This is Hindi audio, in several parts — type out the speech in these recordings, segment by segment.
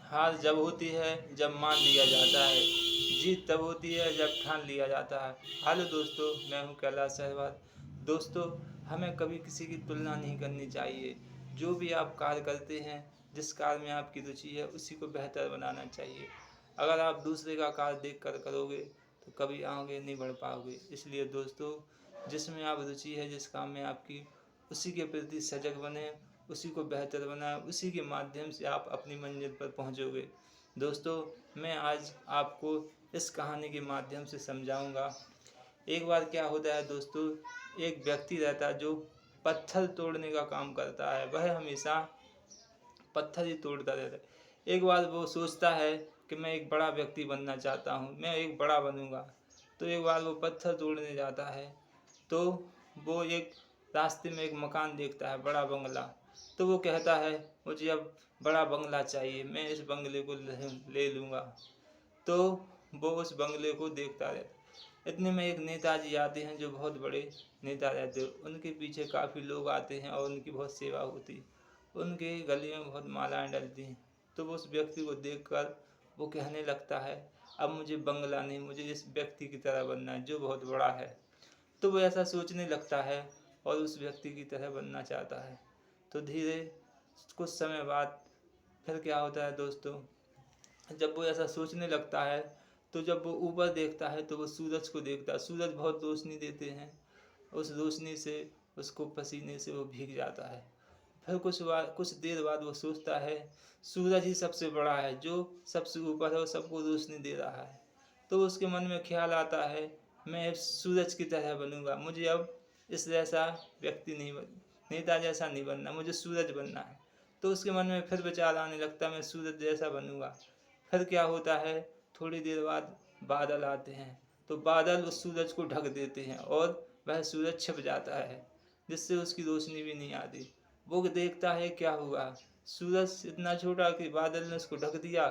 हार जब होती है जब मान लिया जाता है, जीत तब होती है जब ठान लिया जाता है। हेलो दोस्तों, मैं हूं कैलाश सहवाग। दोस्तों, हमें कभी किसी की तुलना नहीं करनी चाहिए। जो भी आप कार्य करते हैं, जिस कार्य में आपकी रुचि है, उसी को बेहतर बनाना चाहिए। अगर आप दूसरे का कार्य देख कर करोगे तो कभी आगे नहीं बढ़ पाओगे। इसलिए दोस्तों, जिसमें आप रुचि है, जिस काम में आपकी, उसी के प्रति सजग बने, उसी को बेहतर बनाएं। उसी के माध्यम से आप अपनी मंजिल पर पहुंचोगे। दोस्तों, मैं आज आपको इस कहानी के माध्यम से समझाऊंगा। एक बार क्या होता है दोस्तों, एक व्यक्ति रहता है जो पत्थर तोड़ने का काम करता है। वह हमेशा पत्थर ही तोड़ता रहता है। एक बार वो सोचता है कि मैं एक बड़ा व्यक्ति बनना चाहता हूँ, मैं एक बड़ा बनूंगा। तो एक बार वो पत्थर तोड़ने जाता है, तो वो एक रास्ते में एक मकान देखता है, बड़ा बंगला। तो वो कहता है, मुझे अब बड़ा बंगला चाहिए, मैं इस बंगले को ले लूँगा। तो वो उस बंगले को देखता रहता है। इतने में एक नेताजी आते हैं जो बहुत बड़े नेता रहते हैं। उनके पीछे काफ़ी लोग आते हैं और उनकी बहुत सेवा होती है। उनके गले में बहुत मालाएं डलती हैं। तो वो उस व्यक्ति को देखकर वो कहने लगता है, अब मुझे बंगला नहीं, मुझे इस व्यक्ति की तरह बनना है जो बहुत बड़ा है। तो वो ऐसा सोचने लगता है और उस व्यक्ति की तरह बनना चाहता है। तो धीरे कुछ समय बाद फिर क्या होता है दोस्तों, जब वो ऐसा सोचने लगता है, तो जब वो ऊपर देखता है तो वो सूरज को देखता है। सूरज बहुत रोशनी देते हैं। उस रोशनी से उसको पसीने से वो भीग जाता है। फिर कुछ देर बाद वो सोचता है, सूरज ही सबसे बड़ा है, जो सबसे ऊपर है, वो सबको रोशनी दे रहा है। तो उसके मन में ख्याल आता है, मैं सूरज की तरह बनूंगा। मुझे अब इस जैसा व्यक्ति नहीं नेता जैसा नहीं बनना, मुझे सूरज बनना है। तो उसके मन में फिर विचार आने लगता, मैं सूरज जैसा बनूंगा। फिर क्या होता है, थोड़ी देर बाद बादल आते हैं। तो बादल उस सूरज को ढक देते हैं और वह सूरज छिप जाता है, जिससे उसकी रोशनी भी नहीं आती। वो देखता है क्या हुआ, सूरज इतना छोटा कि बादल ने उसको ढक दिया।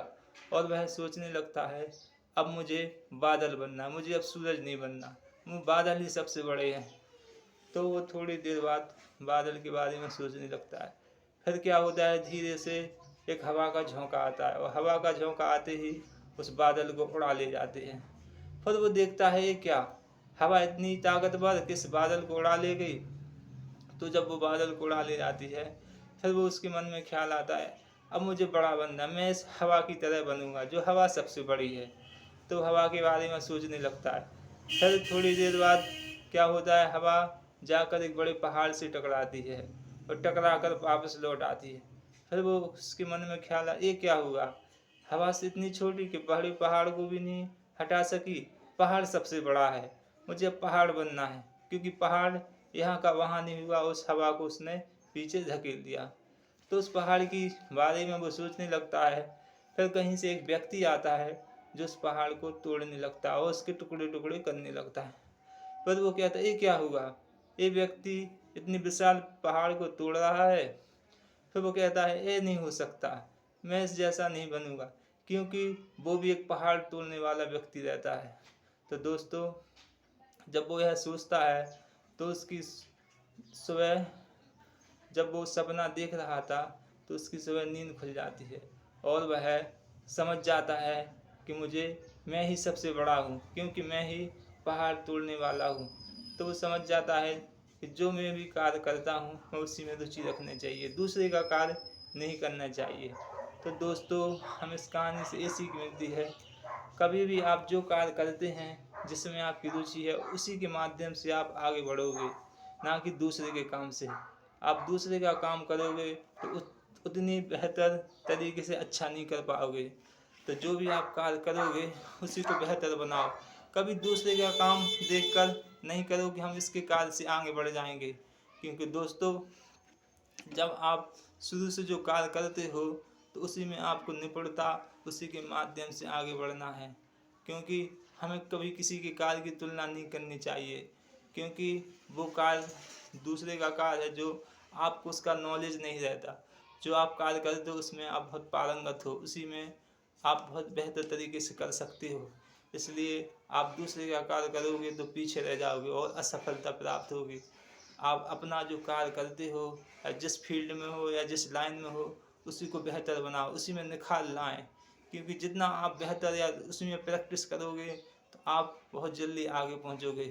और वह सोचने लगता है, अब मुझे बादल बनना है, मुझे अब सूरज नहीं बनना, वो बादल ही सबसे बड़े हैं। तो वो थोड़ी देर बाद बादल के बारे में सोचने लगता है। फिर क्या होता है, धीरे से एक हवा का झोंका आता है और हवा का झोंका आते ही उस बादल को उड़ा ले जाते हैं। फिर वो देखता है, ये क्या, हवा इतनी ताकतवर किस बादल को उड़ा ले गई। तो जब वो बादल को उड़ा ले जाती है, फिर वो उसके मन में ख्याल आता है, अब मुझे बड़ा बनना, मैं इस हवा की तरह बनूंगा जो हवा सबसे बड़ी है। तो हवा के बारे में सोचने लगता है। फिर थोड़ी देर बाद क्या होता है, हवा जाकर एक बड़े पहाड़ से टकराती है और टकरा कर वापस लौट आती है। फिर वो उसके मन में ख्याल आया, ये क्या हुआ, हवा से इतनी छोटी कि बड़े पहाड़ को भी नहीं हटा सकी, पहाड़ सबसे बड़ा है, मुझे अब पहाड़ बनना है। क्योंकि पहाड़ यहाँ का वहाँ नहीं हुआ, उस हवा को उसने पीछे धकेल दिया। तो उस पहाड़ की बारे में वो सोचने लगता है। फिर कहीं से एक व्यक्ति आता है जो उस पहाड़ को तोड़ने लगता है और उसके टुकड़े टुकड़े करने लगता है। फिर वो कहता है, ये क्या हुआ, ये व्यक्ति इतनी विशाल पहाड़ को तोड़ रहा है। फिर वो कहता है, ये नहीं हो सकता, मैं इस जैसा नहीं बनूंगा। क्योंकि वो भी एक पहाड़ तोड़ने वाला व्यक्ति रहता है। तो दोस्तों, जब वो यह सोचता है तो उसकी सुबह, जब वो सपना देख रहा था तो उसकी सुबह नींद खुल जाती है और वह समझ जाता है कि मैं ही सबसे बड़ा हूँ, क्योंकि मैं ही पहाड़ तोड़ने वाला हूँ। तो वो समझ जाता है कि जो मैं भी कार्य करता हूँ, मैं उसी में रुचि रखनी चाहिए, दूसरे का कार्य नहीं करना चाहिए। तो दोस्तों, हम इस कहानी से ये सीख मिलती है, कभी भी आप जो कार्य करते हैं, जिसमें आपकी रुचि है, उसी के माध्यम से आप आगे बढ़ोगे, ना कि दूसरे के काम से। आप दूसरे का काम करोगे तो उतनी बेहतर तरीके से अच्छा नहीं कर पाओगे। तो जो भी आप कार्य करोगे, उसी को बेहतर बनाओ। कभी दूसरे का काम देखकर नहीं करो कि हम इसके कार्य से आगे बढ़ जाएंगे। क्योंकि दोस्तों, जब आप शुरू से जो कार्य करते हो, तो उसी में आपको निपुणता, उसी के माध्यम से आगे बढ़ना है। क्योंकि हमें कभी किसी के कार्य की तुलना नहीं करनी चाहिए। क्योंकि वो कार्य दूसरे का कार्य है जो आपको उसका नॉलेज नहीं रहता। जो आप कार्य करते हो उसमें आप बहुत पारंगत हो, उसी में आप बहुत बेहतर तरीके से कर सकते हो। इसलिए आप दूसरे का कार्य करोगे तो पीछे रह जाओगे और असफलता प्राप्त होगी। आप अपना जो कार्य करते हो, या जिस फील्ड में हो या जिस लाइन में हो, उसी को बेहतर बनाओ, उसी में निखार लाएं। क्योंकि जितना आप बेहतर या उसी में प्रैक्टिस करोगे तो आप बहुत जल्दी आगे पहुंचोगे।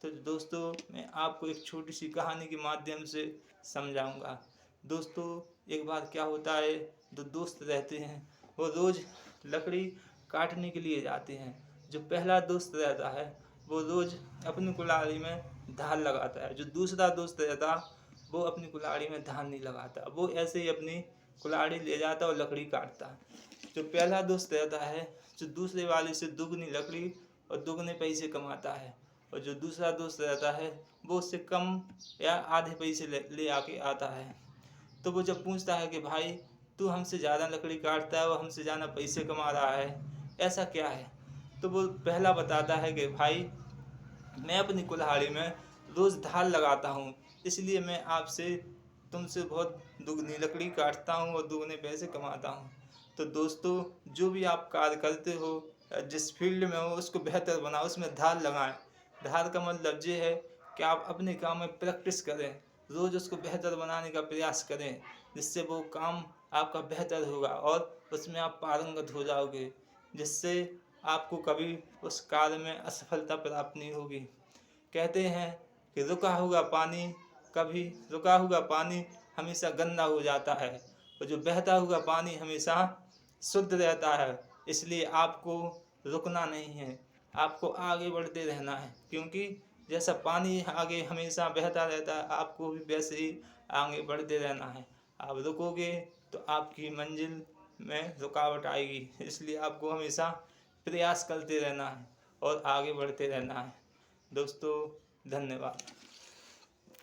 तो दोस्तों, मैं आपको एक छोटी सी कहानी के माध्यम से समझाऊंगा। दोस्तों, एक बार क्या होता है, दो दोस्त रहते हैं, वो रोज़ लकड़ी काटने के लिए जाते हैं। जो पहला दोस्त रहता है वो रोज़ अपनी कुल्हाड़ी में धार लगाता है, जो दूसरा दोस्त रहता वो अपनी कुल्हाड़ी में धार नहीं लगाता, वो ऐसे ही अपनी कुल्हाड़ी ले जाता और लकड़ी काटता है। जो पहला दोस्त रहता है जो दूसरे वाले से दुगनी लकड़ी और दुगने पैसे कमाता है, और जो दूसरा दोस्त रहता है वो उससे कम या आधे पैसे ले आके आता है। तो वो जब पूछता है कि भाई, तू हमसे ज़्यादा लकड़ी काटता है और हमसे ज़्यादा पैसे कमा रहा है, ऐसा क्या है? तो वो पहला बताता है कि भाई, मैं अपनी कुल्हाड़ी में रोज़ धार लगाता हूँ, इसलिए मैं आपसे तुमसे बहुत दुगनी लकड़ी काटता हूँ और दुगने पैसे कमाता हूँ। तो दोस्तों, जो भी आप कार्य करते हो, जिस फील्ड में हो, उसको बेहतर बनाओ, उसमें धार लगाएं। धार का मतलब ये है कि आप अपने काम में प्रैक्टिस करें, रोज़ उसको बेहतर बनाने का प्रयास करें, जिससे वो काम आपका बेहतर होगा और उसमें आप पारंगत हो जाओगे, जिससे आपको कभी उस कार्य में असफलता प्राप्त नहीं होगी। कहते हैं कि रुका हुआ पानी हमेशा गंदा हो जाता है, और जो बहता हुआ पानी हमेशा शुद्ध रहता है। इसलिए आपको रुकना नहीं है, आपको आगे बढ़ते रहना है, क्योंकि जैसा पानी आगे हमेशा बहता रहता है, आपको भी वैसे ही आगे बढ़ते रहना है। आप रुकोगे तो आपकी मंजिल में रुकावट आएगी, इसलिए आपको हमेशा प्रयास करते रहना है और आगे बढ़ते रहना है। दोस्तों, धन्यवाद।